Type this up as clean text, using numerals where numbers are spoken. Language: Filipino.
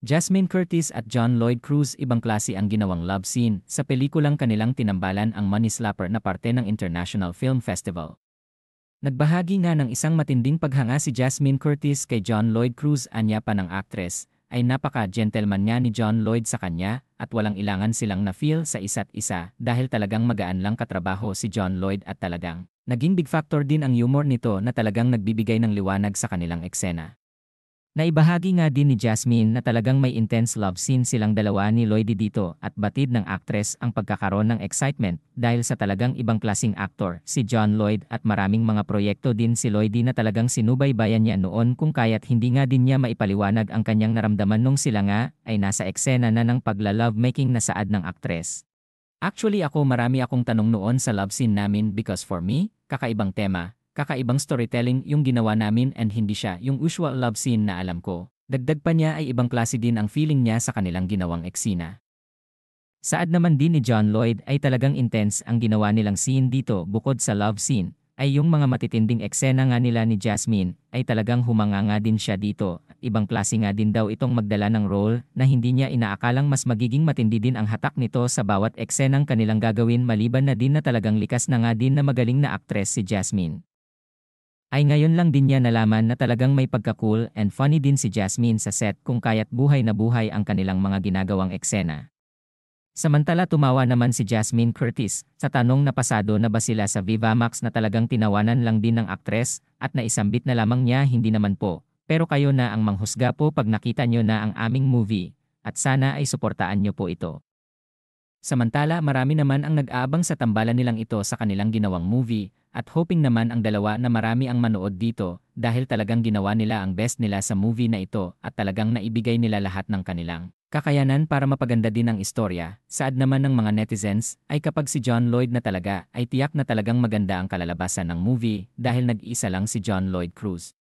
Jasmine Curtis at John Lloyd Cruz ibang klase ang ginawang love scene sa pelikulang kanilang tinambalan ang Money Slapper na parte ng International Film Festival. Nagbahagi nga ng isang matinding paghanga si Jasmine Curtis kay John Lloyd Cruz, anya pa ng actress, ay napaka-gentleman niya ni John Lloyd sa kanya at walang ilangan silang na-feel sa isa't isa dahil talagang magaan lang katrabaho si John Lloyd at talagang naging big factor din ang humor nito na talagang nagbibigay ng liwanag sa kanilang eksena. Naibahagi nga din ni Jasmine na talagang may intense love scene silang dalawa ni Lloydie dito at batid ng actress ang pagkakaroon ng excitement dahil sa talagang ibang klasing actor si John Lloyd at maraming mga proyekto din si Lloydie na talagang sinubaybayan niya noon kung kaya't hindi nga din niya maipaliwanag ang kanyang naramdaman nung sila nga ay nasa eksena na ng pagla-lovemaking na saad ng actress. Actually marami akong tanong noon sa love scene namin because for me, kakaibang tema. Kakaibang storytelling yung ginawa namin and hindi siya yung usual love scene na alam ko. Dagdag pa niya ay ibang klase din ang feeling niya sa kanilang ginawang eksena. Saad naman din ni John Lloyd ay talagang intense ang ginawa nilang scene dito bukod sa love scene, ay yung mga matitinding eksena nga nila ni Jasmine ay talagang humanga nga din siya dito. Ibang klase nga din daw itong magdala ng role na hindi niya inaakalang mas magiging matindi din ang hatak nito sa bawat eksenang kanilang gagawin maliban na din na talagang likas na nga din na magaling na actress si Jasmine. Ay ngayon lang din niya nalaman na talagang may pagka-cool and funny din si Jasmine sa set kung kaya't buhay na buhay ang kanilang mga ginagawang eksena. Samantala tumawa naman si Jasmine Curtis sa tanong na pasado na ba sila sa Viva Max na talagang tinawanan lang din ng aktres at naisambit na lamang niya hindi naman po. Pero kayo na ang manghusga po pag nakita nyo na ang aming movie at sana ay suportaan nyo po ito. Samantala marami naman ang nag-aabang sa tambalan nilang ito sa kanilang ginawang movie at hoping naman ang dalawa na marami ang manood dito dahil talagang ginawa nila ang best nila sa movie na ito at talagang naibigay nila lahat ng kanilang kakayanan para mapaganda din ang istorya. Saad naman ng mga netizens ay kapag si John Lloyd na talaga ay tiyak na talagang maganda ang kalalabasan ng movie dahil nag-iisa lang si John Lloyd Cruz.